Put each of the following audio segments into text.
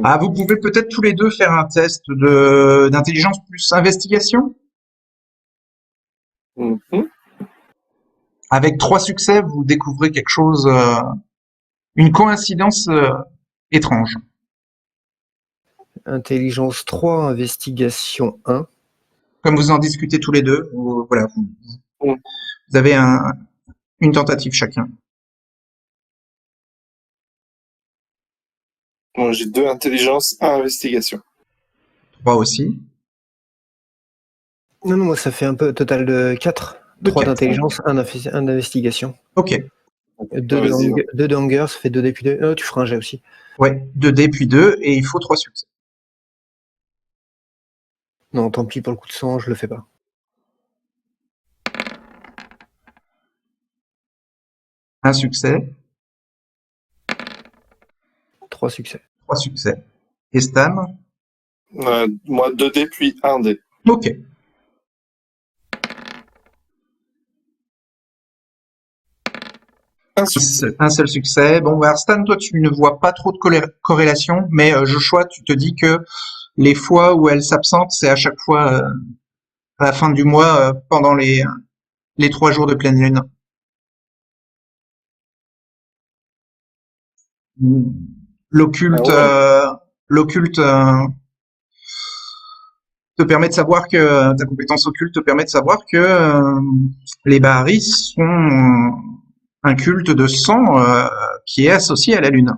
Ah, vous pouvez peut-être tous les deux faire un test d'intelligence plus investigation. Mhm. Avec 3 succès, vous découvrez quelque chose, une coïncidence étrange. Intelligence 3, investigation 1. Comme vous en discutez tous les deux, voilà, Mm. vous avez une tentative chacun. Moi, j'ai 2 intelligences, 1 investigation. 3 aussi. Non, moi ça fait un peu total de 4. De 3 4. d'intelligence, 1 d'investigation. Ok. 2 Vas-y, ouais. de hunger, ça fait 2 dés puis 2. Tu feras un jet aussi. Ouais, 2 dés puis 2, et il faut 3 succès. Non, tant pis pour le coup de sang, je le fais pas. Un succès, 3 succès. 3 succès. Et Stan? Moi, 2 dés puis 1 dé. Ok. Un seul succès. Bon, alors Stan, toi, tu ne vois pas trop de corrélation, mais Joshua, tu te dis que les fois où elle s'absente, c'est à chaque fois à la fin du mois, pendant les 3 jours de pleine lune. L'occulte, l'occulte te permet de savoir que ta compétence occulte te permet de savoir que les Baharis sont un culte de sang qui est associé à la lune.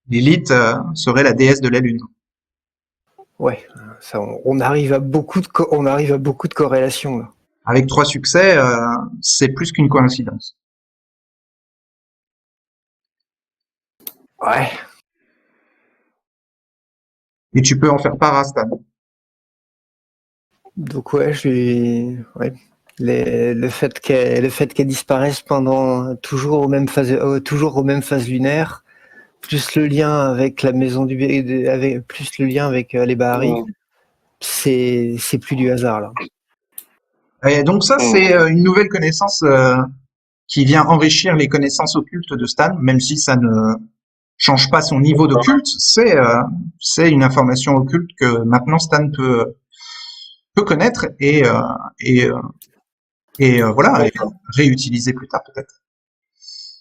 Lilith serait la déesse de la lune. Ouais, ça, on arrive à beaucoup de corrélations là. Avec 3 succès, c'est plus qu'une coïncidence. Ouais. Et tu peux en faire part à Stan. Donc ouais, ouais. Le fait qu'elle disparaisse pendant toujours aux mêmes phases lunaires, plus le lien avec la maison plus le lien avec les Bahari, c'est plus du hasard là. Et donc ça, c'est une nouvelle connaissance qui vient enrichir les connaissances occultes de Stan, même si ça ne change pas son niveau d'occulte. C'est une information occulte que maintenant Stan peut connaître et voilà, et réutiliser plus tard peut-être.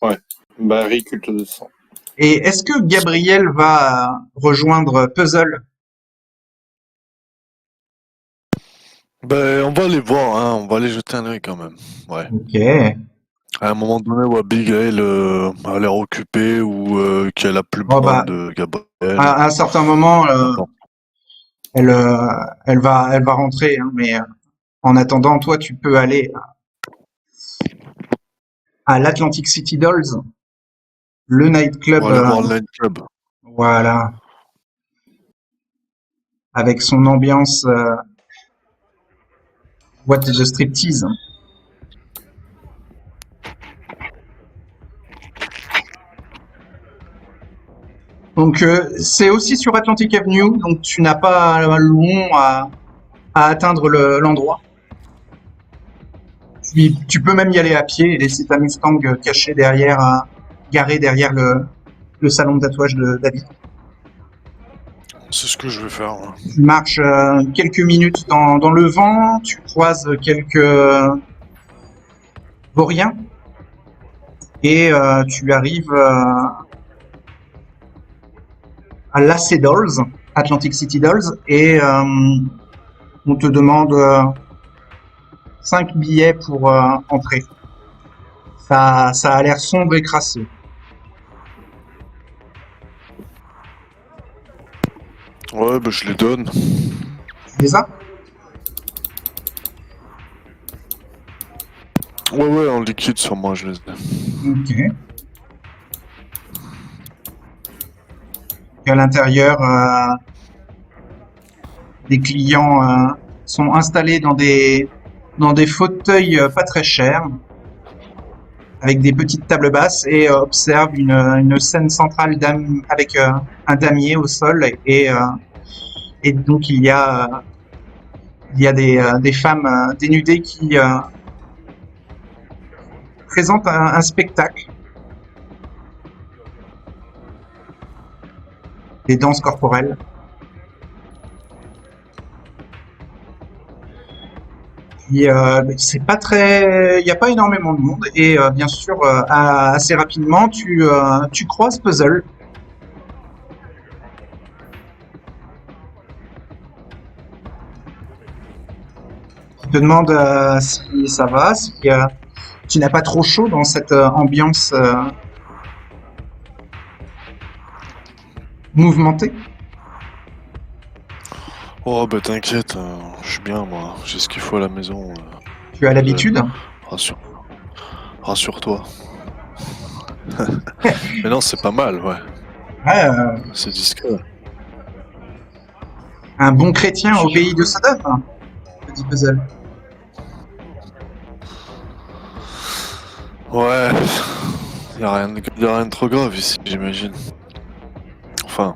Ouais, Bahari, culte de sang. Et est-ce que Gabriel va rejoindre Puzzle? Ben, on va aller voir, hein, on va aller jeter un œil quand même. Ouais. Ok. À un moment donné où Abigail a l'air occupée ou qu'elle a plus Oh besoin bah, de Gabriel. à un certain moment, Attends. elle va rentrer, hein, mais en attendant, toi, tu peux aller à l'Atlantic City Dolls, le On nightclub, va aller voir le nightclub. voilà, avec son ambiance boîte de striptease. Donc c'est aussi sur Atlantic Avenue, donc tu n'as pas long à atteindre l'endroit. Tu peux même y aller à pied et laisser ta Mustang cachée derrière, garée derrière le salon de tatouage de David. C'est ce que je vais faire. Ouais. Tu marches quelques minutes dans le vent, tu croises quelques vauriens et tu arrives à l'AC Dolls, Atlantic City Dolls, et on te demande 5 billets pour entrer. Ça a l'air sombre et crasseux. Ouais, ben je les donne. Tu les as? Ouais, en liquide sur moi, je les ai. Ok. Et à l'intérieur, les clients sont installés dans des fauteuils pas très chers, avec des petites tables basses, et observent une scène centrale avec un damier au sol, et donc il y a des femmes dénudées qui présentent un spectacle. des danses corporelles. Et c'est pas très, il n'y a pas énormément de monde et bien sûr assez rapidement tu croises Puzzle. Il te demande si ça va, si tu n'as pas trop chaud dans cette ambiance mouvementée. Oh, bah t'inquiète, je suis bien, moi. J'ai ce qu'il faut à la maison. Tu as l'habitude. Rassure-toi. Mais non, c'est pas mal, ouais. Ouais, C'est discret. un bon chrétien au pays de Sodome, hein, dit Puzzle. Ouais, y a rien de trop grave ici, j'imagine. Enfin,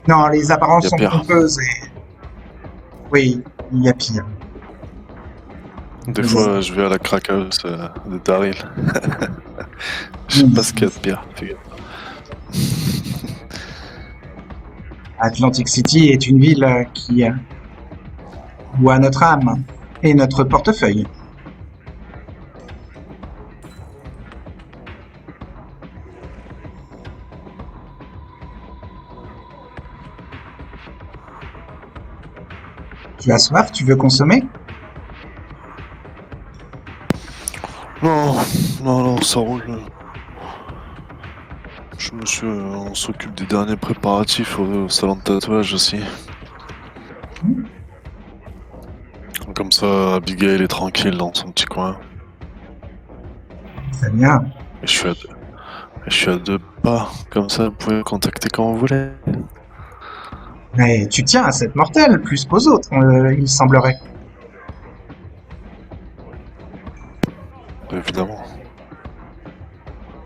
Non, les apparences Y a sont pire. trompeuses et oui, il y a pire. des fois, je vais à la crack house de Daryl. Je sais pas ce qu'il y a de pire. Fais gaffe. Atlantic City est une ville qui boit notre âme et notre portefeuille. Tu as soif, tu veux consommer? Non, ça roule. On s'occupe des derniers préparatifs au salon de tatouage aussi. Comme ça, Abigail est tranquille dans son petit coin. Très bien. Et je suis à 2 pas. Comme ça, vous pouvez me contacter quand vous voulez. Mais tu tiens à cette mortelle plus qu'aux autres, il semblerait. Évidemment.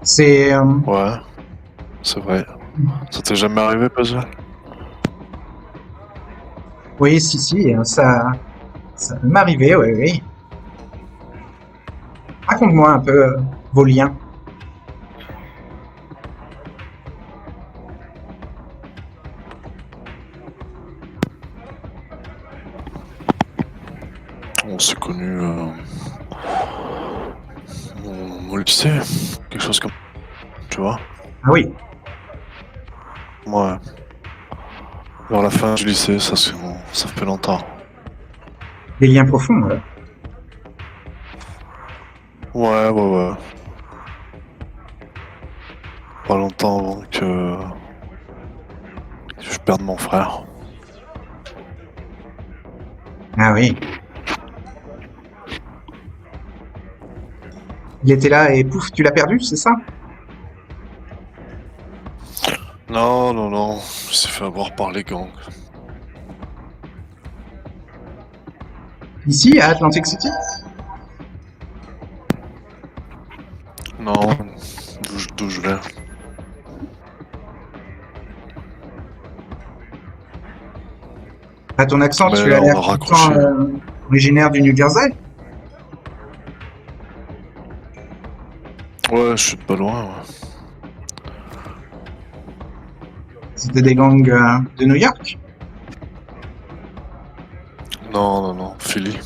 C'est Ouais, c'est vrai. Ça t'est jamais arrivé, Puzzle? oui, si, ça peut m'arriver, oui. Raconte-moi un peu vos liens. On s'est connus au lycée, quelque chose comme... Tu vois? Ah oui, Ouais. Vers la fin du lycée, ça fait longtemps. des liens profonds. Ouais. Pas longtemps avant que je perde mon frère. Ah oui. Il était là et pouf, tu l'as perdu, c'est ça? Non. Il s'est fait avoir par les gangs. Ici, à Atlantic City? Non, d'où je vais. À ton accent, Mais tu là, as on l'air a pourtant raccroché. originaire du New Jersey. Ouais, je suis de pas loin. Ouais. C'était des gangs de New York. Non, Philly.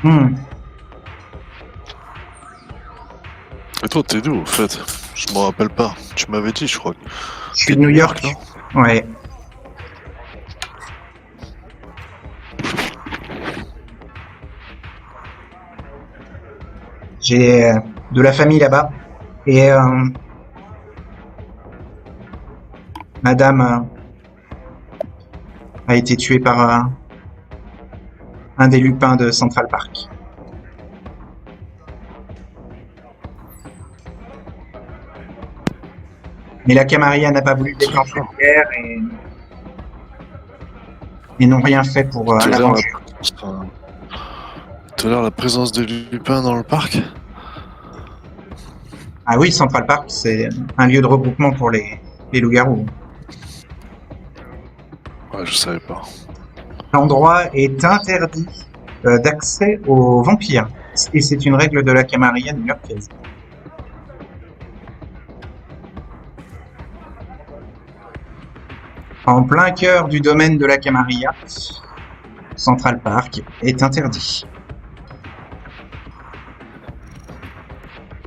Hmm. Et toi, t'es d'où, au fait? Je me rappelle pas. Tu m'avais dit, je crois. Je suis de New York. non? Ouais. J'ai de la famille là-bas. Et madame a été tuée par un des lupins de Central Park. Mais la Camarilla n'a pas voulu déclencher la guerre et n'ont rien fait pour la venger. T'as l'air la présence des lupins dans le parc? Ah oui, Central Park, c'est un lieu de regroupement pour les loups-garous. Ouais, je savais pas. L'endroit est interdit d'accès aux vampires. Et c'est une règle de la Camarilla new-yorkaise. en plein cœur du domaine de la Camarilla, Central Park est interdit.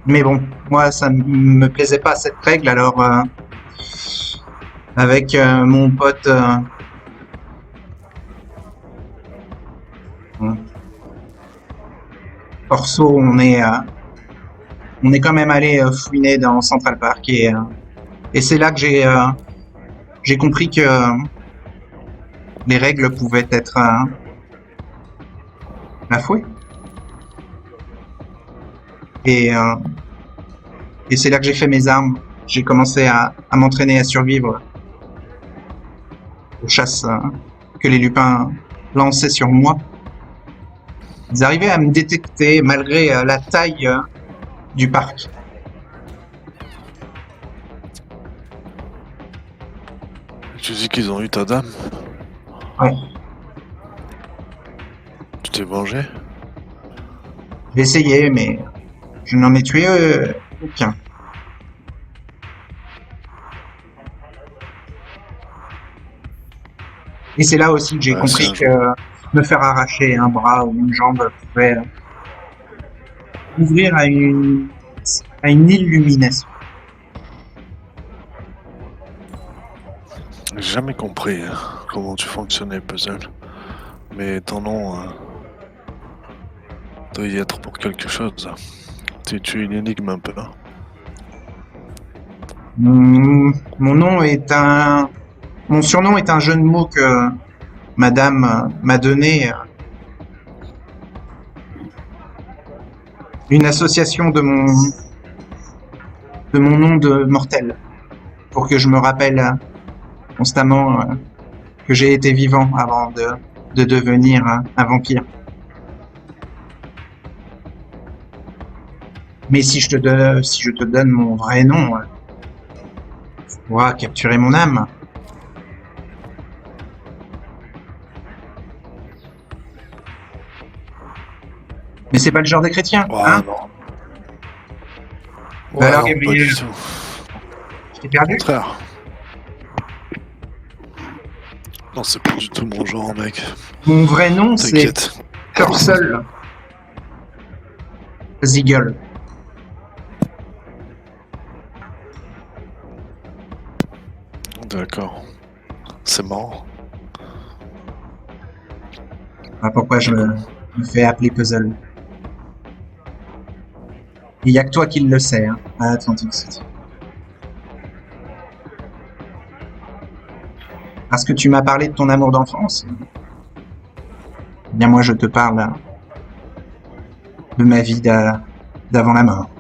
Mais bon, moi ça me plaisait pas cette règle, alors avec mon pote Orso, on est quand même allé fouiner dans Central Park et c'est là que j'ai compris que les règles pouvaient être bafouées. Et c'est là que j'ai fait mes armes. J'ai commencé à m'entraîner à survivre aux chasses que les lupins lançaient sur moi. Ils arrivaient à me détecter malgré la taille du parc. Tu dis qu'ils ont eu ta dame? Ouais. Tu t'es vengé? J'ai essayé, mais je n'en ai tué aucun. Et c'est là aussi que j'ai compris que me faire arracher un bras ou une jambe pouvait ouvrir à une illumination. J'ai jamais compris comment tu fonctionnais, Puzzle. Mais ton nom doit y être pour quelque chose. Tu es une énigme un peu, hein. Mon nom est mon surnom est un jeu de mots que madame m'a donné. Une association de mon nom de mortel. Pour que je me rappelle constamment que j'ai été vivant avant de devenir un vampire. Mais si je te donne mon vrai nom, tu pourras capturer mon âme. Mais c'est pas le genre des chrétiens, Oh, hein? non. Bah Ouais, alors, non, pas Gabriel, du tout. je t'ai perdu? Au contraire. Non, c'est pas du tout mon genre, mec. Mon vrai nom, c'est T'inquiète. Purcell Ziegel. D'accord. C'est marrant. Ah, pourquoi je me fais appeler Puzzle? Il n'y a que toi qui le sais, hein, à Atlantic City. Parce que tu m'as parlé de ton amour d'enfance. Eh bien, moi, je te parle de ma vie d'avant la mort.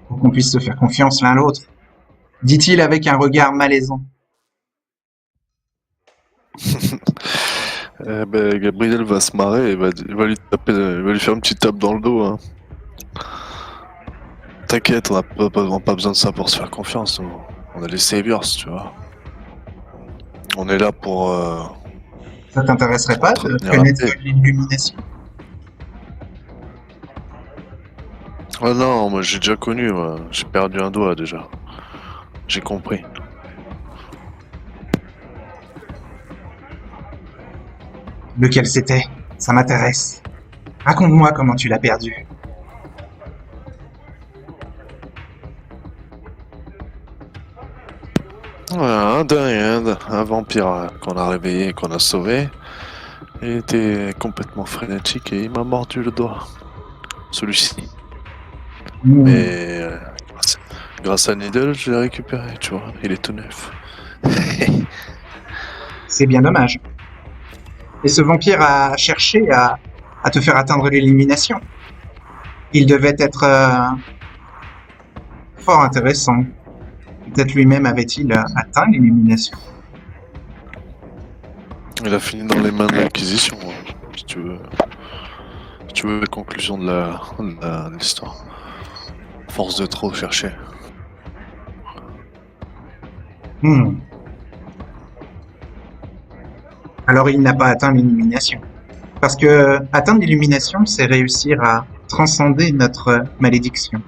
Pour qu'on puisse se faire confiance l'un l'autre, dit-il avec un regard malaisant. Gabriel va se marrer et il va lui faire une petite tape dans le dos, hein. T'inquiète, on n'a pas besoin de ça pour se faire confiance. On est les saviors, tu vois. On est là pour... Ça t'intéresserait pas de entretenir connaître la paix. l'illumination? Ah non, moi j'ai déjà connu, moi. J'ai perdu un doigt déjà. J'ai compris. Lequel c'était? Ça m'intéresse. Raconte-moi comment tu l'as perdu. Voilà, un vampire qu'on a réveillé, qu'on a sauvé. Il était complètement frénétique et il m'a mordu le doigt. Celui-ci. Mais grâce à Needle, je l'ai récupéré, tu vois. Il est tout neuf. C'est bien dommage. Et ce vampire a cherché à te faire atteindre l'illumination. Il devait être fort intéressant. Peut-être lui-même avait-il atteint l'illumination. Il a fini dans les mains de l'Inquisition, hein, si tu veux. Si tu veux la conclusion de l'histoire. Force de trop chercher. Alors il n'a pas atteint l'illumination. Parce que atteindre l'illumination, c'est réussir à transcender notre malédiction.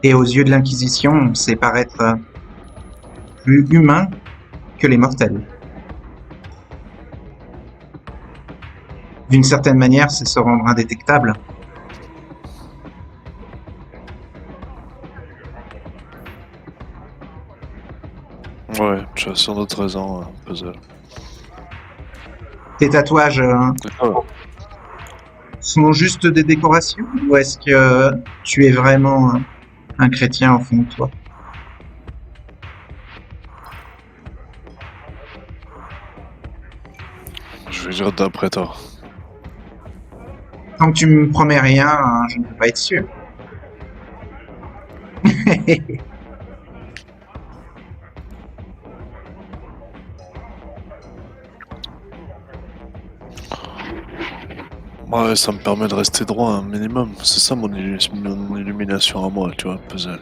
Et aux yeux de l'Inquisition, c'est paraître plus humain que les mortels. D'une certaine manière, c'est se rendre indétectable. Ouais, tu as sans doute raison, Puzzle. Tes tatouages sont juste des décorations ou est-ce que tu es vraiment un chrétien au fond de toi? Je vais dire d'après toi. Tant que tu me promets rien, je ne peux pas être sûr. Ouais, ça me permet de rester droit un minimum. C'est ça mon illumination à moi, tu vois, Puzzle.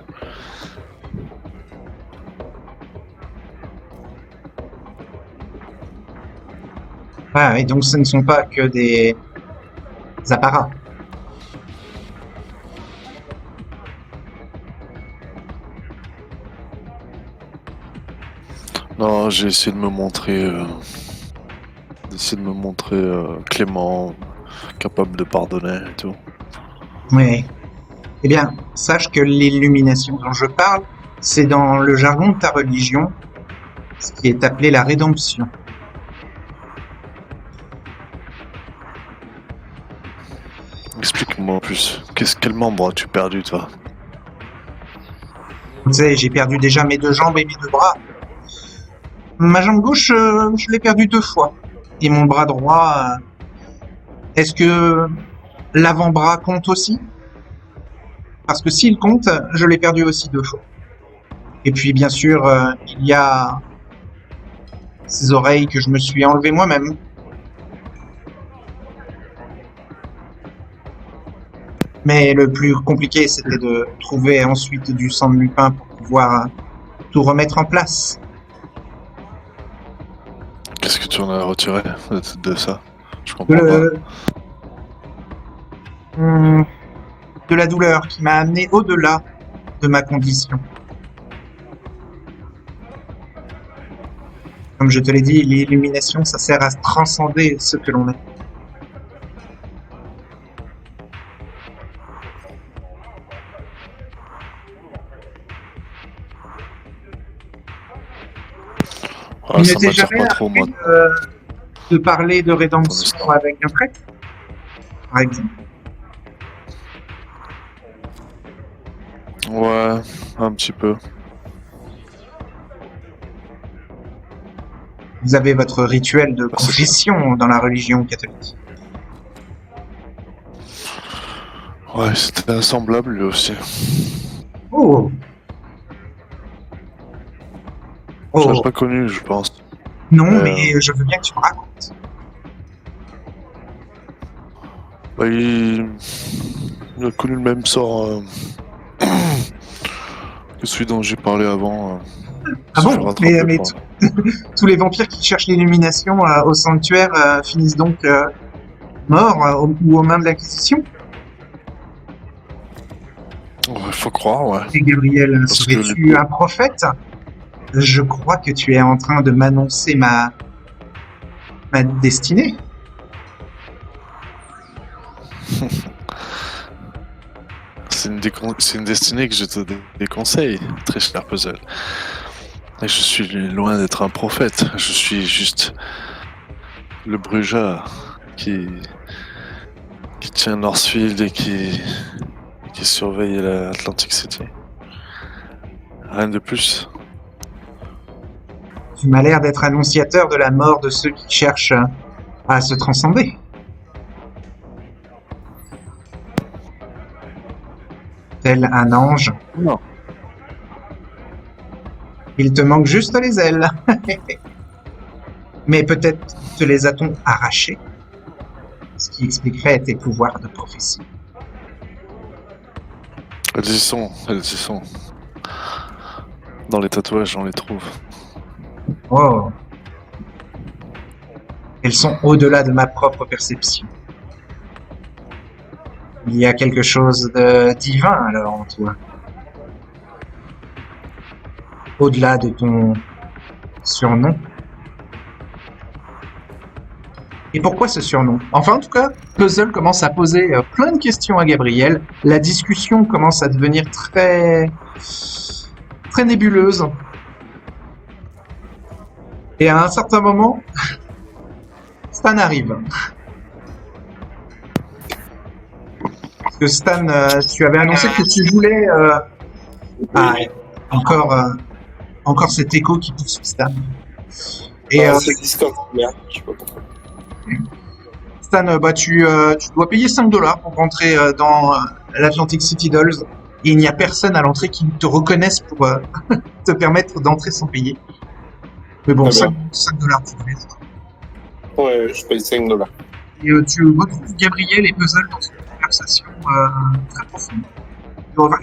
Ah, et donc ce ne sont pas que des apparats. Non, j'ai essayé de me montrer, clément, capable de pardonner et tout. Oui. Eh bien, sache que l'illumination dont je parle, c'est dans le jargon de ta religion, ce qui est appelé la rédemption. Explique-moi plus. Quel membre as-tu perdu, toi? Tu sais, j'ai perdu déjà mes 2 jambes et mes 2 bras. Ma jambe gauche, je l'ai perdue 2 fois. Et mon bras droit, est-ce que l'avant-bras compte aussi? Parce que s'il compte, je l'ai perdu aussi 2 fois. Et puis, bien sûr, il y a ces oreilles que je me suis enlevées moi-même. Mais le plus compliqué, c'était de trouver ensuite du sang de Lupin pour pouvoir tout remettre en place. Qu'est-ce que tu en as retiré de ça? Je comprends pas. De la douleur qui m'a amené au-delà de ma condition. Comme je te l'ai dit, l'illumination, ça sert à transcender ce que l'on est. Ah, Il ça n'était m'attire jamais pas trop, moi. arrivé de parler de rédemption avec un prêtre, par exemple. Ouais, un petit peu. Vous avez votre rituel de c'est confession dans la religion catholique. Ouais, c'était semblable lui aussi. Oh! Je l'ai Oh! pas connu, je pense. Non, mais je veux bien que tu me racontes. Bah, il a connu le même sort que celui dont j'ai parlé avant. Ah se fait bon? rattraper Mais par- tous les vampires qui cherchent l'illumination au sanctuaire finissent donc morts ou aux mains de l'Inquisition? Ouais, faut croire, ouais. Et Gabriel, Parce que serais-tu un prophète? Je crois que tu es en train de m'annoncer ma destinée. C'est une destinée que je te déconseille, très cher Puzzle. Et je suis loin d'être un prophète. Je suis juste le Bruja qui tient Northfield et qui surveille l'Atlantic City. Rien de plus. Tu m'as l'air d'être annonciateur de la mort de ceux qui cherchent à se transcender. Tel un ange. Non. Il te manque juste les ailes. Mais peut-être te les a-t-on arrachées, ce qui expliquerait tes pouvoirs de prophétie. Elles y sont. Dans les tatouages, on les trouve. Oh. Elles sont au-delà de ma propre perception. Il y a quelque chose de divin alors en toi. au-delà de ton surnom. Et pourquoi ce surnom? Enfin, en tout cas, Puzzle commence à poser plein de questions à Gabriel. La discussion commence à devenir très nébuleuse. Et à un certain moment, Stan arrive. Parce que Stan, tu avais annoncé que tu voulais... encore cet écho qui pousse Stan. Et c'est Discord, merde, je sais pas pourquoi. Stan, tu dois payer 5 $ pour rentrer dans l'Atlantic City Dolls. Et il n'y a personne à l'entrée qui te reconnaisse pour te permettre d'entrer sans payer. Mais bon, 5 $ pour le reste. Ouais, je paye 5 $. Et tu retrouves Gabriel et Puzzle dans une conversation très profonde.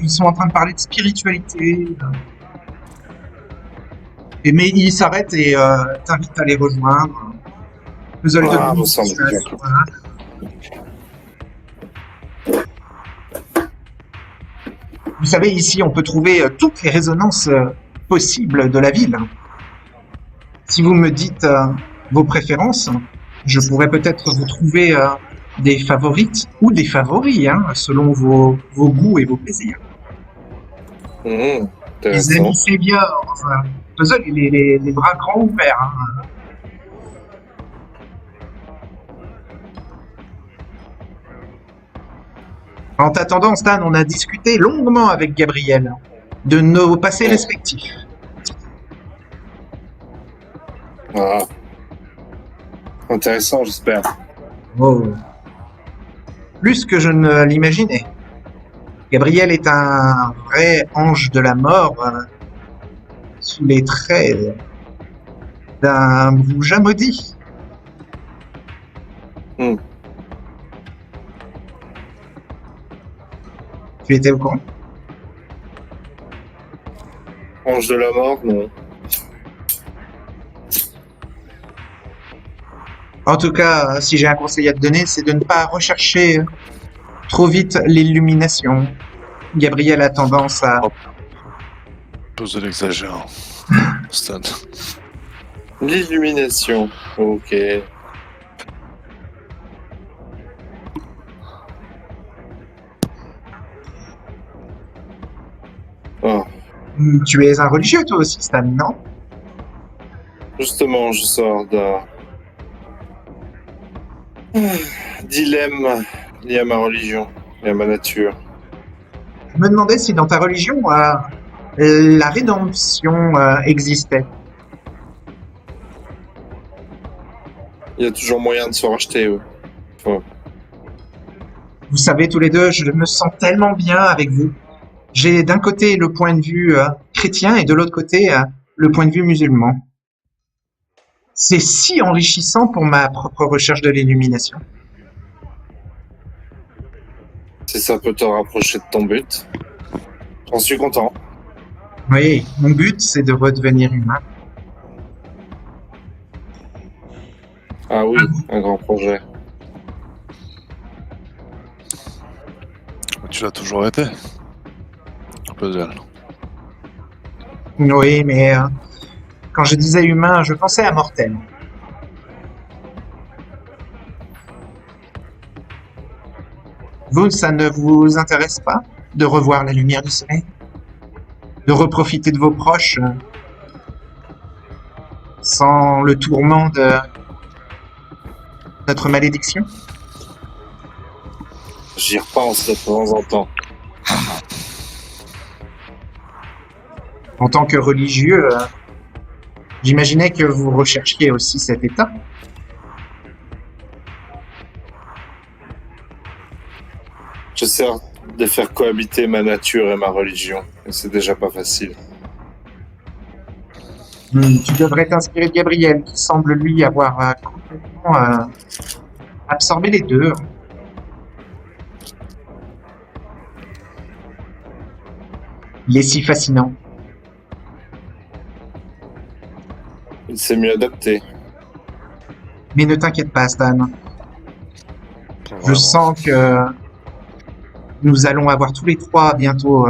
Ils sont en train de parler de spiritualité. Mais ils s'arrêtent et t'invitent à les rejoindre. Puzzle Ah, te me semble bien. Vous savez, ici, on peut trouver toutes les résonances possibles de la ville. Si vous me dites vos préférences, je pourrais peut-être vous trouver des favorites ou des favoris, hein, selon vos goûts et vos plaisirs. Les Intéressant. amis, c'est bien. Enfin, Puzzle, il est les bras grands ouverts. Hein. En t'attendant, Stan, on a discuté longuement avec Gabriel de nos passés respectifs. Ah. Intéressant, j'espère. Oh. Plus que je ne l'imaginais. Gabriel est un vrai ange de la mort sous les traits d'un Bouja maudit. Tu étais au courant? Ange de la mort, non. En tout cas, si j'ai un conseil à te donner, c'est de ne pas rechercher trop vite l'illumination. Gabriel a tendance à... Puzzle exagère. Stan. L'illumination. Ok. Ah. Tu es un religieux toi aussi, Stan, non? Justement, je sors d'un dilemme lié à ma religion et à ma nature. Je me demandais si dans ta religion, la rédemption existait. Il y a toujours moyen de se racheter. Ouais. Vous savez, tous les deux, je me sens tellement bien avec vous. J'ai d'un côté le point de vue chrétien et de l'autre côté le point de vue musulman. C'est si enrichissant pour ma propre recherche de l'illumination. Si ça peut te rapprocher de ton but, j'en suis content. Oui, mon but, c'est de redevenir humain. Ah oui, un grand projet. Tu l'as toujours été. Puzzle. Oui, mais quand je disais humain, je pensais à mortel. Vous, ça ne vous intéresse pas de revoir la lumière du soleil? De reprofiter de vos proches sans le tourment de notre malédiction? J'y repense de temps en temps. En tant que religieux, j'imaginais que vous recherchiez aussi cet état. J'essaie de faire cohabiter ma nature et ma religion, et c'est déjà pas facile. Tu devrais t'inspirer de Gabriel, qui semble lui avoir complètement absorbé les deux. Il est si fascinant. Il s'est mieux adapté. Mais ne t'inquiète pas, Stan. Je Vraiment. sens que nous allons avoir tous les trois bientôt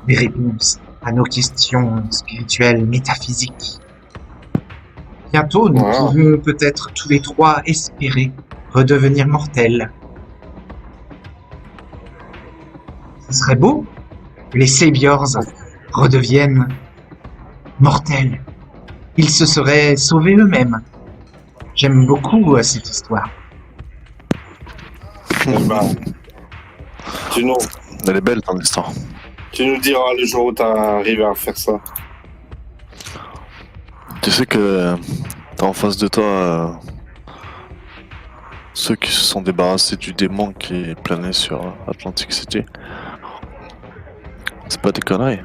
des réponses. à nos questions spirituelles, métaphysiques. Bientôt, nous Wow. pourrons peut-être tous les trois espérer redevenir mortels. Ce serait beau que les Saviors redeviennent mortels. Ils se seraient sauvés eux-mêmes. J'aime beaucoup cette histoire. Eh ben, tu nous, Elle est belle ton histoire. tu nous diras le jour où t'arrives à faire ça. Tu sais que t'as en face de toi ceux qui se sont débarrassés du démon qui planait sur Atlantic City. C'est pas des conneries.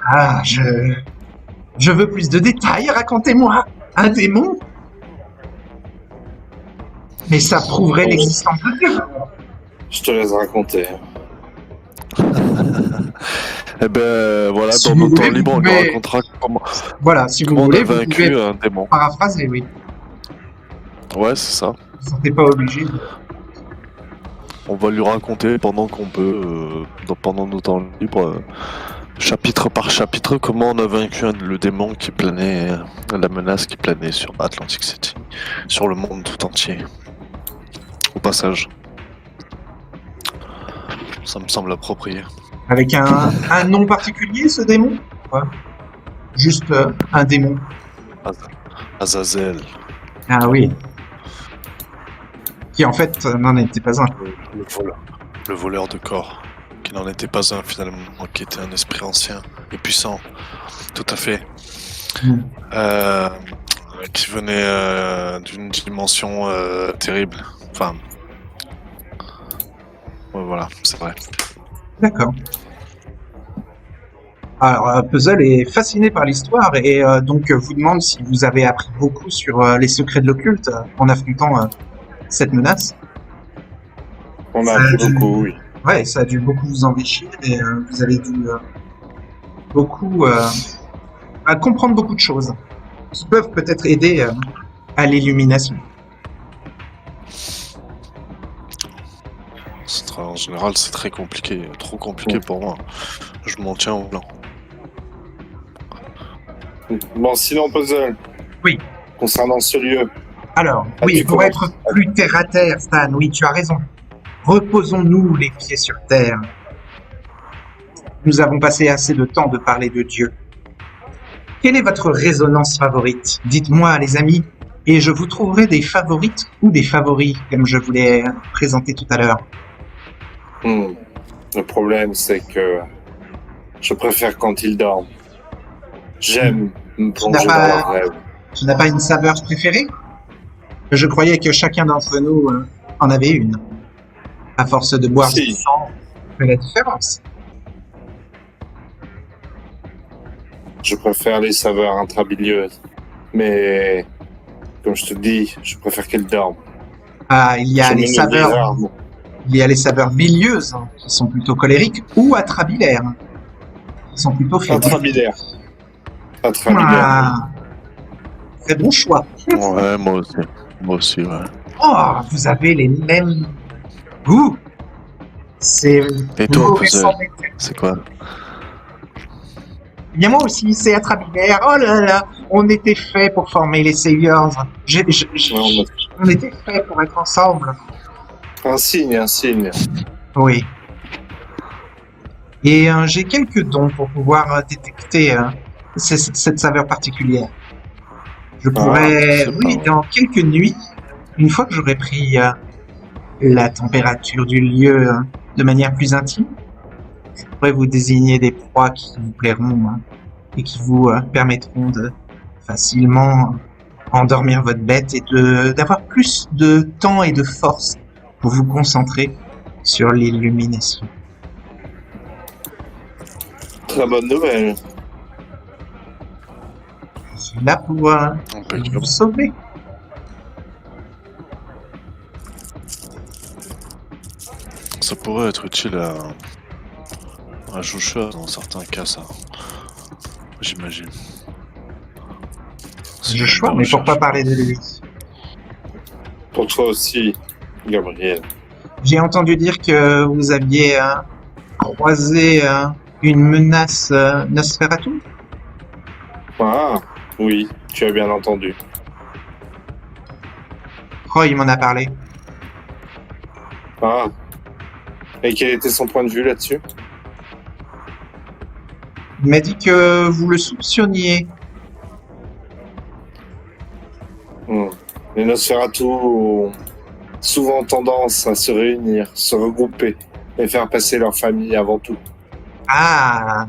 Ah, je veux plus de détails, racontez-moi. Un démon? Mais ça prouverait l'existence de Dieu. Je te laisse raconter. Eh ben voilà, Si dans vous notre temps voulez, libre, vous on pouvez- racontera comment, Voilà, si vous comment on voulez, a vous vaincu pouvez un démon. paraphraser, oui. Ouais, c'est ça. Vous ne sentez pas obligé. On va lui raconter pendant qu'on peut, pendant nos temps libres, chapitre par chapitre, comment on a vaincu le démon qui planait, la menace qui planait sur Atlantic City, sur le monde tout entier. Au passage. Ça me semble approprié. Avec un nom particulier, ce démon? Ouais. Juste un démon. Azazel, Ah oui. Qui en fait n'en était pas un. le voleur de corps, qui n'en était pas un finalement, qui était un esprit ancien et puissant, tout à fait, Mm. qui venait d'une dimension terrible. Enfin, ouais, voilà, c'est vrai. D'accord. Alors, Puzzle est fasciné par l'histoire et donc vous demande si vous avez appris beaucoup sur les secrets de l'occulte en affrontant cette menace. On a Ça appris a dû- beaucoup, oui. Ouais, ça a dû beaucoup vous enrichir et vous avez dû beaucoup à comprendre beaucoup de choses qui peuvent peut-être aider à l'illumination. En général, c'est très compliqué, trop compliqué pour moi. Je m'en tiens au blanc. Bon, sinon, Puzzle. Oui. Concernant ce lieu, Alors, Ah, oui, tu pour commences. être plus terre à terre, Stan, oui, tu as raison. Reposons-nous les pieds sur terre. Nous avons passé assez de temps de parler de Dieu. Quelle est votre résonance favorite? Dites-moi, les amis, et je vous trouverai des favorites ou des favoris, comme je vous l'ai présenté tout à l'heure. le problème, c'est que je préfère quand ils dorment. J'aime me plonger dans pas- leurs rêves. Tu n'as pas une saveur préférée? Je croyais que chacun d'entre nous en avait une. À force de boire Si. du sang, fait la différence. Je préfère les saveurs intrabilieuses. Mais, comme je te dis, je préfère qu'elles dorment. Ah, il y a Je les me nourris saveurs. rarement. Il y a les saveurs bilieuses, qui sont plutôt colériques, ou atrabilaires, qui sont plutôt fébriles. Intrabilaire. Intrabilaire. Ah, très bon choix. Ouais, moi aussi. Moi aussi, ouais. Oh, vous avez les mêmes goûts. C'est Et toi, mauvais Puzzle, sans méthode. c'est quoi? Bien moi aussi, c'est atrabilaire. Oh là là, on était fait pour former les Saviors. Non, On était fait pour être ensemble. un signe, un signe. Oui. Et j'ai quelques dons pour pouvoir détecter cette saveur particulière. Je pourrais, c'est oui, pas- dans quelques nuits, une fois que j'aurai pris la température du lieu de manière plus intime, je pourrais vous désigner des proies qui vous plairont et qui vous permettront de facilement endormir votre bête et d'avoir plus de temps et de force pour vous concentrer sur l'illumination. Très bonne nouvelle. Je suis là pour Impeccable. vous sauver. Ça pourrait être utile à Joshua dans certains cas, ça. J'imagine. Je choisis, mais pourquoi parler de lui? Pour toi aussi, Gabriel. J'ai entendu dire que vous aviez croisé Une menace Nosferatu? Ah, oui, tu as bien entendu. Roy m'en a parlé. Ah. Et quel était son point de vue là-dessus? Il m'a dit que vous le soupçonniez. Les Nosferatu ont souvent tendance à se réunir, se regrouper et faire passer leur famille avant tout. Ah,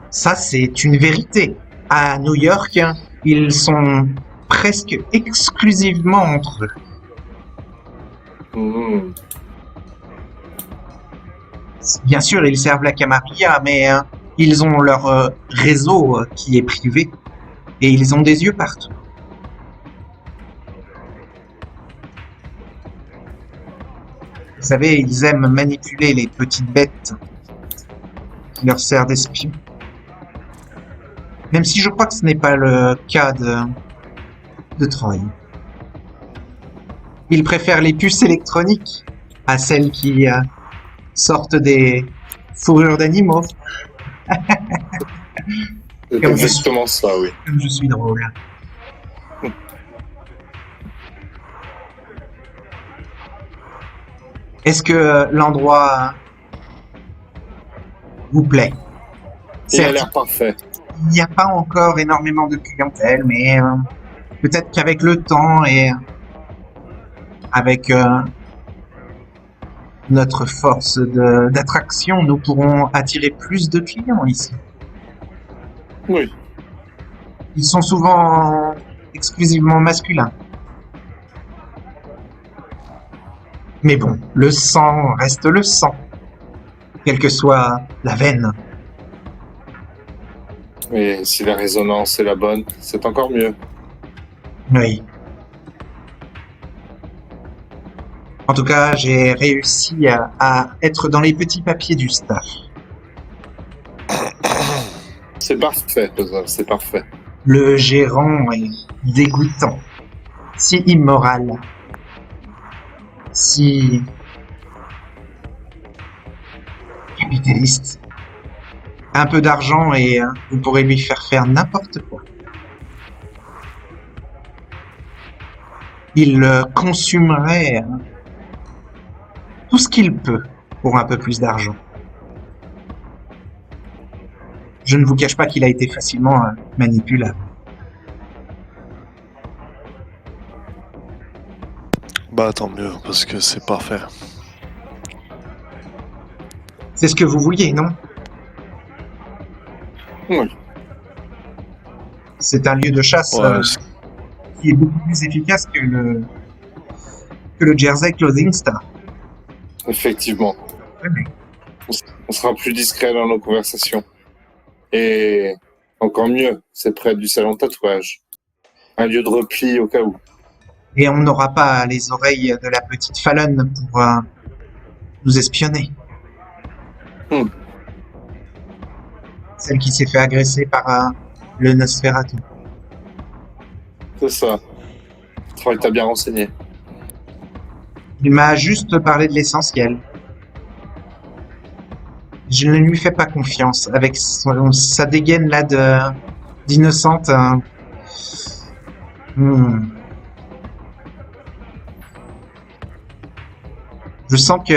ça c'est une vérité. À New York, ils sont presque exclusivement entre eux. Hmm. Bien sûr, ils servent la Camarilla, mais ils ont leur réseau qui est privé. Et ils ont des yeux partout. Vous savez, ils aiment manipuler les petites bêtes qui leur servent d'espions. Même si je crois que ce n'est pas le cas de Troy. Ils préfèrent les puces électroniques à celles qui sortent des fourrures d'animaux. C'est Comme exactement ça, oui. Comme je suis drôle. Est-ce que l'endroit vous plaît? Il a Certes, l'air parfait. il n'y a pas encore énormément de clientèle, mais peut-être qu'avec le temps et avec notre force d'attraction, nous pourrons attirer plus de clients ici. Oui. Ils sont souvent exclusivement masculins. Mais bon, le sang reste le sang, quelle que soit la veine. Et si la résonance est la bonne, c'est encore mieux. Oui. En tout cas, j'ai réussi à être dans les petits papiers du staff. C'est parfait, Joseph, c'est parfait. Le gérant est dégoûtant, si immoral, si capitaliste. Un peu d'argent et vous pourrez lui faire n'importe quoi. Il consumerait tout ce qu'il peut pour un peu plus d'argent. Je ne vous cache pas qu'il a été facilement manipulable. Bah tant mieux, parce que c'est parfait. C'est ce que vous vouliez, non? Oui. C'est un lieu de chasse Ouais, qui est beaucoup plus efficace que le Jersey Clothing Store. Effectivement. Ouais, mais On sera plus discret dans nos conversations. Et encore mieux, c'est près du salon de tatouage. Un lieu de repli au cas où. Et on n'aura pas les oreilles de la petite Fallon pour nous espionner. Celle qui s'est fait agresser par le Nosferatu. C'est ça. Je crois que t'as bien renseigné. Il m'a juste parlé de l'essentiel. Je ne lui fais pas confiance avec sa dégaine là d'innocente. Je sens que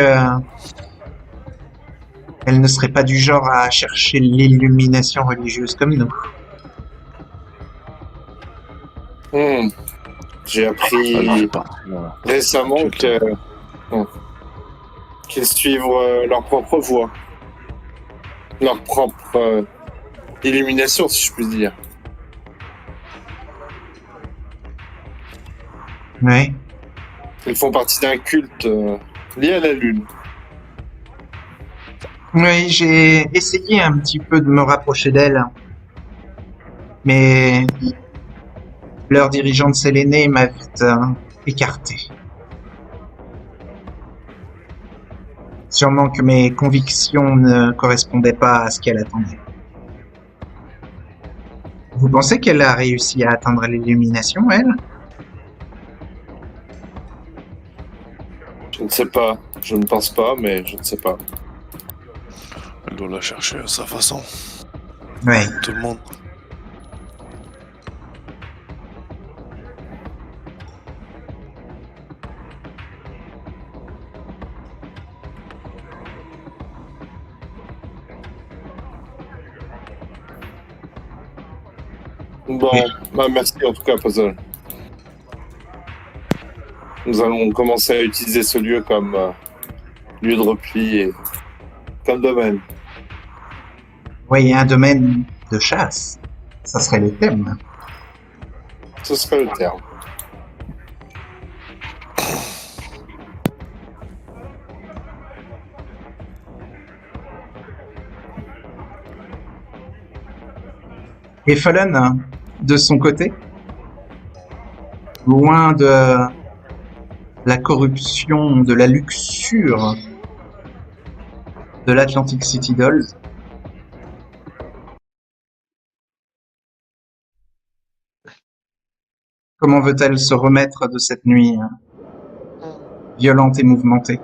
elle ne serait pas du genre à chercher l'illumination religieuse comme nous. J'ai appris Voilà. récemment qu'ils suivent leur propre voie. Leur propre illumination, si je puis dire. Ouais. Ils font partie d'un culte lié à la Lune. Oui, j'ai essayé un petit peu de me rapprocher d'elle, mais leur dirigeante Sélénée m'a vite écarté. Sûrement que mes convictions ne correspondaient pas à ce qu'elle attendait. Vous pensez qu'elle a réussi à atteindre l'illumination, elle? Je ne sais pas. Je ne pense pas, mais je ne sais pas. Elle doit la chercher à sa façon, Ouais. tout le monde. Bon, bah merci en tout cas, Puzzle. Nous allons commencer à utiliser ce lieu comme lieu de repli et comme domaine. Oui, un domaine de chasse. Ça serait le thème. Ce serait le terme. Et Fallen, de son côté, loin de la corruption, de la luxure de l'Atlantic City Dolls, comment veut-elle se remettre de cette nuit violente et mouvementée?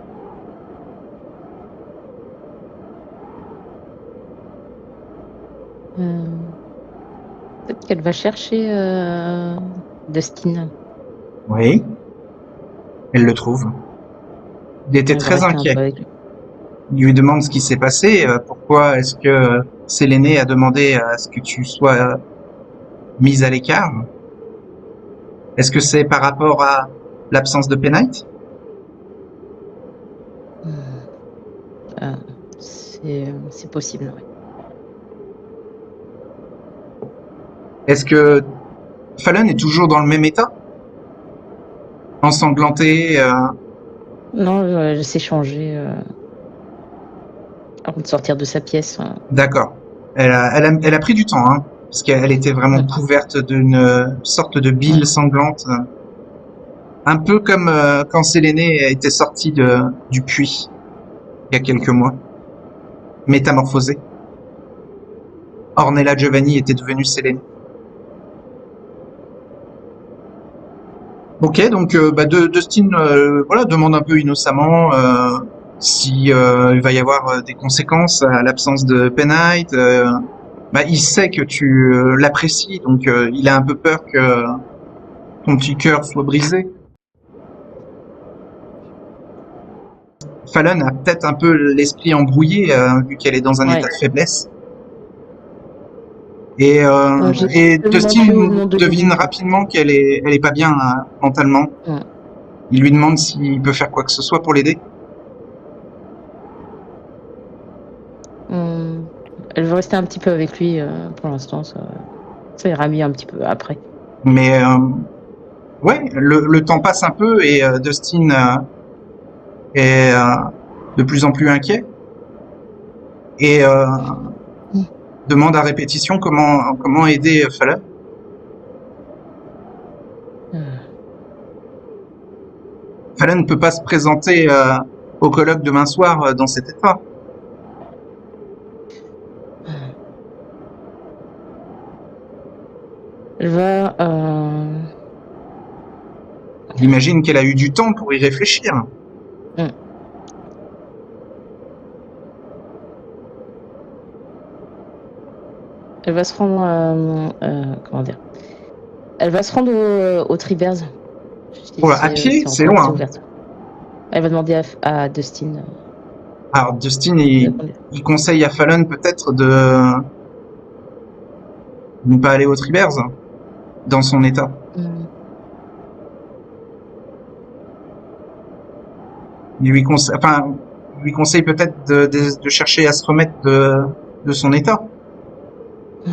Peut-être qu'elle va chercher Dustin. Oui, elle le trouve. Il était Elle va très rester un inquiet. peu avec lui. Il lui demande ce qui s'est passé, pourquoi est-ce que Séléné a demandé à ce que tu sois mise à l'écart. Est-ce que c'est par rapport à l'absence de Penite? C'est possible, oui. Est-ce que Fallon est toujours dans le même état? Ensanglanté Non, elle s'est changée avant de sortir de sa pièce. D'accord. Elle a pris du temps, hein, parce qu'elle était vraiment couverte d'une sorte de bile sanglante. Un peu comme quand Séléné était sortie du puits, il y a quelques mois. Métamorphosée. Ornella Giovanni était devenue Séléné. Ok, donc Dustin voilà, demande un peu innocemment si il va y avoir des conséquences à l'absence de Penite. Il sait que tu l'apprécies, donc il a un peu peur que ton petit cœur soit brisé. Fallon a peut-être un peu l'esprit embrouillé vu qu'elle est dans un état de faiblesse. Et Dustin devine rapidement qu'elle est pas bien mentalement. Il lui demande s'il peut faire quoi que ce soit pour l'aider. Elle veut rester un petit peu avec lui pour l'instant. Ça ira mieux un petit peu après. Mais ouais, le temps passe un peu et Dustin est de plus en plus inquiet et demande à répétition comment aider Fallon. Fallon ne peut pas se présenter au colloque demain soir dans cet état. Elle va... J'imagine qu'elle a eu du temps pour y réfléchir. Elle va se rendre... comment dire? Elle va se rendre au Tribers. À pied, c'est loin. Elle va demander à Dustin. Alors Dustin, il conseille à Fallon peut-être de ne pas aller au Tribers dans son état. Il lui conseille peut-être de chercher à se remettre de son état. Ouais.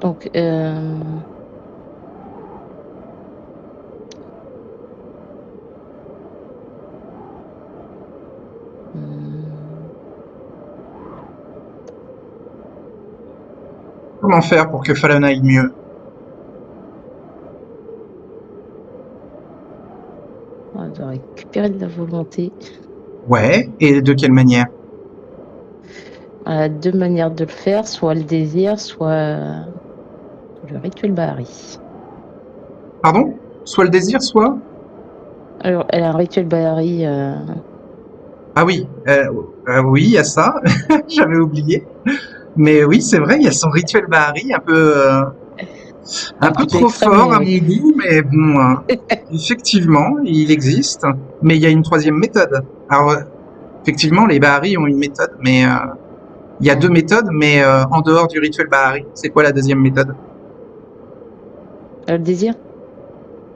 Donc, Comment faire pour que Fallon aille mieux? on doit récupérer de la volonté. Ouais, et de quelle manière? Elle a deux manières de le faire, soit le désir, soit le rituel Bahari. Pardon? Soit le désir, soit... Alors, elle a un rituel Bahari. Ah oui, oui, il y a ça. J'avais oublié. Mais oui, c'est vrai, il y a son rituel Bahari, un peu petit peu trop extrême, fort mais à oui. mon goût, mais bon, effectivement, il existe. Mais il y a une troisième méthode. Alors, effectivement, les Bahari ont une méthode, mais il y a deux méthodes, mais en dehors du rituel Bahari. C'est quoi la deuxième méthode? Le désir?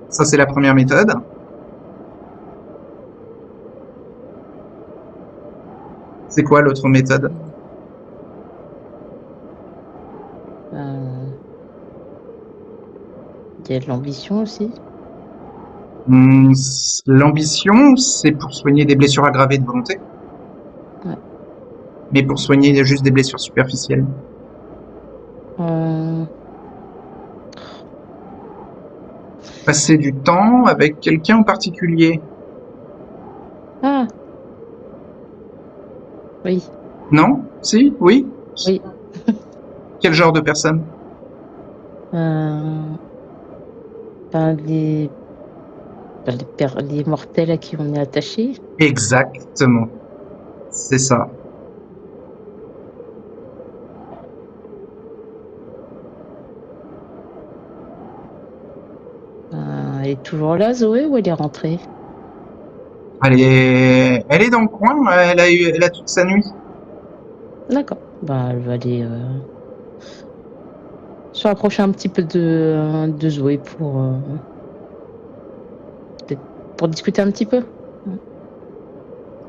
Ça, c'est la première méthode. C'est quoi l'autre méthode? Il y a de l'ambition aussi. L'ambition, c'est pour soigner des blessures aggravées de volonté. Ouais. Mais pour soigner juste des blessures superficielles. Passer du temps avec quelqu'un en particulier. Ah! Oui. Non? Si? Oui? Oui. Quel genre de personne? Les mortels à qui on est attaché. Exactement. C'est ça. Elle est toujours là, Zoé, ou elle est rentrée? Elle est dans le coin, elle a toute sa nuit. D'accord. Bah, elle va aller se rapprocher un petit peu de Zoé pour discuter un petit peu.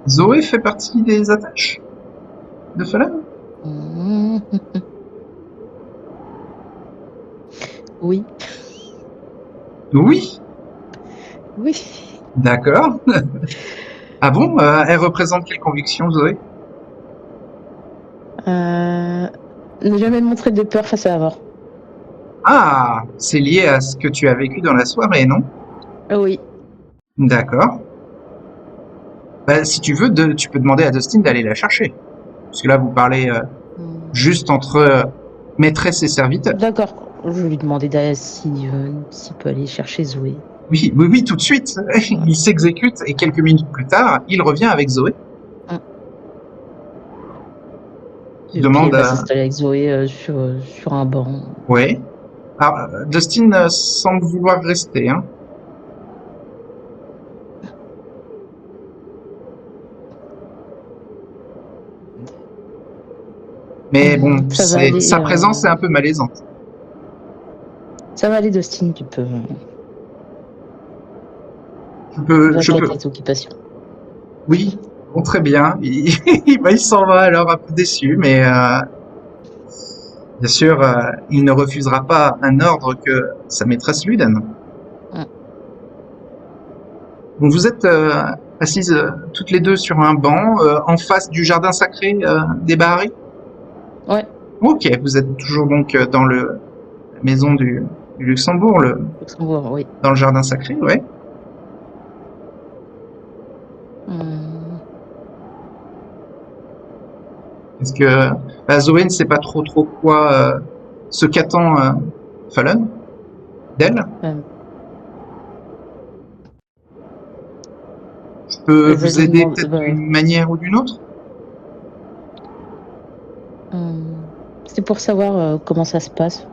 Zoé fait partie des attaches de Fallen? Oui. Oui. Oui. D'accord. Ah bon? Elle représente quelle conviction, Zoé? Ne jamais montrer de peur face à la mort. Ah, c'est lié à ce que tu as vécu dans la soirée, non? Oui. D'accord. Bah, si tu veux, tu peux demander à Dustin d'aller la chercher. Parce que là, vous parlez juste entre maîtresse et serviteur. D'accord. Je vais lui demander s'il peut aller chercher Zoé. Oui, oui, oui, tout de suite. Il s'exécute et quelques minutes plus tard, il revient avec Zoé. Et Demande puis elle va s'installer avec Zoé sur un banc. Ouais. Alors, Dustin semble vouloir rester, hein. Mais bon, Ça va aller, sa présence est un peu malaisante. Ça va aller, Dustin, tu peux. Je peux. Tes occupations. Oui, bon, très bien. Il s'en va alors un peu déçu, mais bien sûr, il ne refusera pas un ordre que sa maîtresse lui donne. Donc vous êtes assises toutes les deux sur un banc en face du jardin sacré des Bahari? Ouais. Ok, vous êtes toujours donc dans la maison du Luxembourg, Luxembourg, oui. dans le jardin sacré, ouais. Est-ce que Zoé ne sait pas trop quoi ce qu'attend Fallon d'elle? Je peux vous aider peut-être d'une manière ou d'une autre? C'est pour savoir comment ça se passe.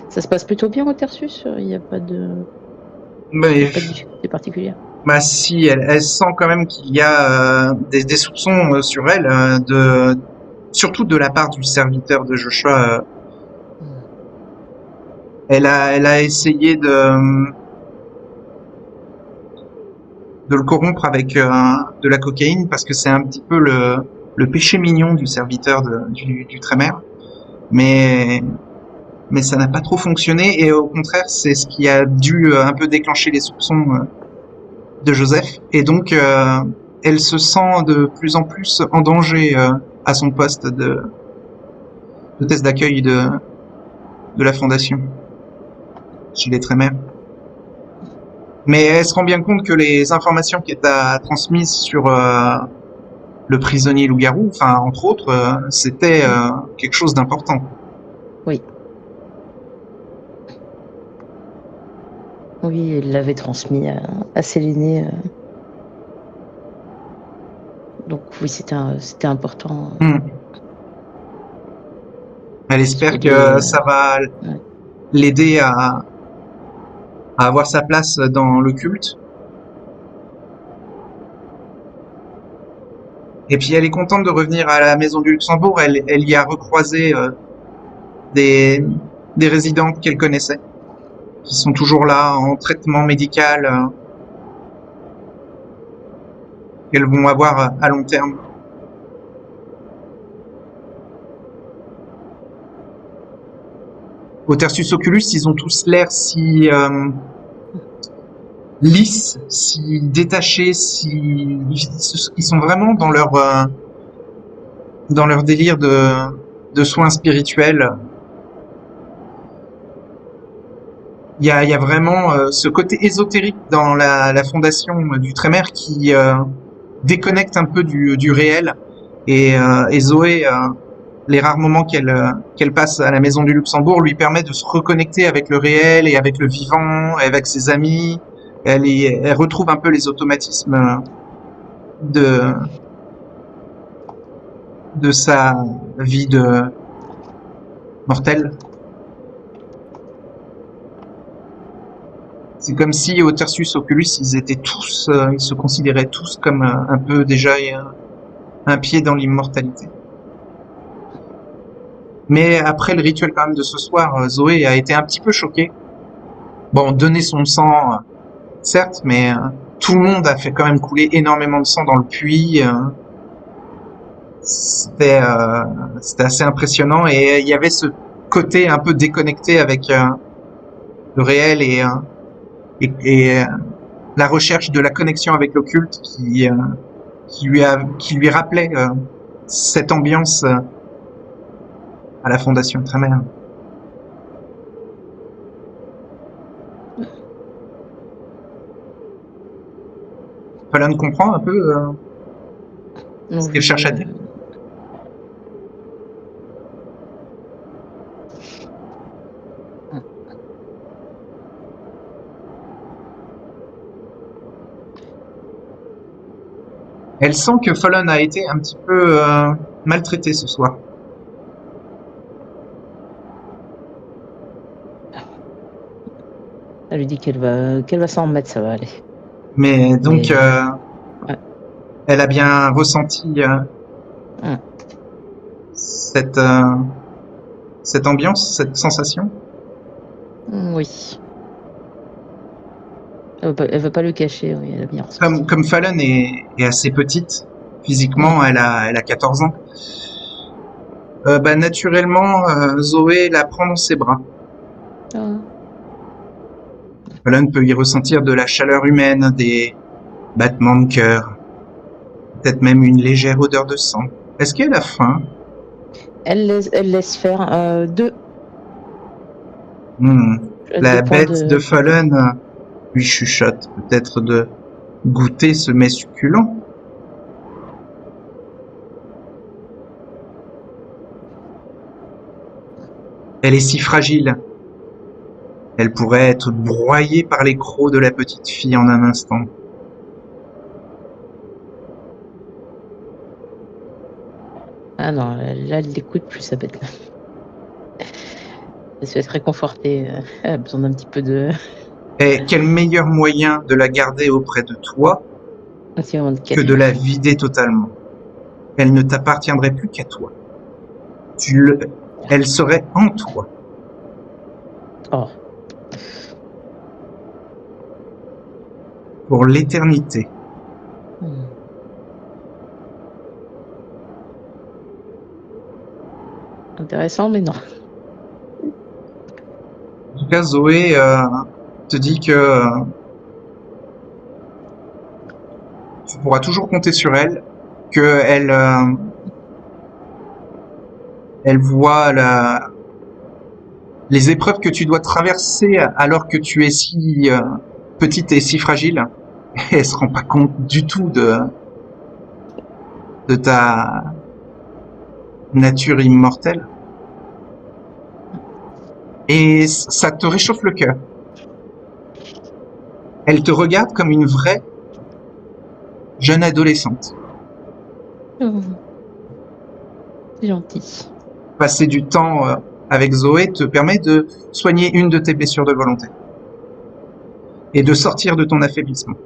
Ça se passe plutôt bien au Tertius? Il n'y a pas de difficulté particulière? Bah si, elle sent quand même qu'il y a des soupçons sur elle, surtout de la part du serviteur de Joshua. Elle a essayé de le corrompre avec de la cocaïne parce que c'est un petit peu le péché mignon du serviteur du Trémère. Mais ça n'a pas trop fonctionné et au contraire, c'est ce qui a dû un peu déclencher les soupçons de Joseph. Et donc, elle se sent de plus en plus en danger à son poste de test d'accueil de la fondation chez les Trémères. Mais elle se rend bien compte que les informations qu'elle a transmises sur le prisonnier loup-garou, enfin entre autres, c'était quelque chose d'important. Oui. Oui, il l'avait transmis à Séléné. Donc oui, c'était important. Elle espère Parce que ça va ouais. l'aider à avoir sa place dans le culte. Et puis elle est contente de revenir à la maison du Luxembourg. Elle y a recroisé des résidentes qu'elle connaissait, qui sont toujours là en traitement médical, qu'elles vont avoir à long terme. Au Tertius Oculus, ils ont tous l'air si lisses, si détachés, ils sont vraiment dans leur délire de soins spirituels. Il y a vraiment ce côté ésotérique dans la fondation du Trémer qui déconnecte un peu du réel. Et Zoé, les rares moments qu'elle passe à la maison du Luxembourg lui permet de se reconnecter avec le réel et avec le vivant, et avec ses amis. Elle retrouve un peu les automatismes de sa vie de mortelle. C'est comme si au Tertius Oculus, ils étaient tous, ils se considéraient tous comme un peu déjà un pied dans l'immortalité. Mais après le rituel quand même de ce soir, Zoé a été un petit peu choquée. Bon, donner son sang, certes, mais tout le monde a fait quand même couler énormément de sang dans le puits. C'était assez impressionnant et il y avait ce côté un peu déconnecté avec le réel et la recherche de la connexion avec l'occulte qui lui rappelait cette ambiance à la Fondation Trémer. Fallon comprend un peu ce qu'elle cherche à dire. Elle sent que Fallon a été un petit peu maltraitée ce soir. Elle lui dit qu'elle va s'en remettre, ça va aller. Mais donc, ouais. Elle a bien ressenti cette ambiance, cette sensation. Oui. Elle veut pas le cacher, oui, elle a bien ressenti. Comme Fallon est assez petite, physiquement, elle a 14 ans. Naturellement, Zoé la prend dans ses bras. Fallon peut y ressentir de la chaleur humaine, des battements de cœur, peut-être même une légère odeur de sang. Est-ce qu'elle a faim? Elle laisse faire 2. La bête de Fallon lui chuchote peut-être de goûter ce mets succulent. Elle est si fragile. Elle pourrait être broyée par les crocs de la petite fille en un instant. Ah non, là, elle l'écoute plus, sa bête. Elle se fait réconforter. Elle a besoin d'un petit peu de... Et quel meilleur moyen de la garder auprès de toi que de la vider totalement. Elle ne t'appartiendrait plus qu'à toi. Elle serait en toi. Oh. Pour l'éternité. Intéressant, mais non. En tout cas, Zoé te dit que tu pourras toujours compter sur elle, que elle voit les épreuves que tu dois traverser alors que tu es si petite et si fragile. Et elle se rend pas compte du tout de ta nature immortelle. Et ça te réchauffe le cœur. Elle te regarde comme une vraie jeune adolescente. Oh. C'est gentil. Passer du temps avec Zoé te permet de soigner une de tes blessures de volonté et de sortir de ton affaiblissement.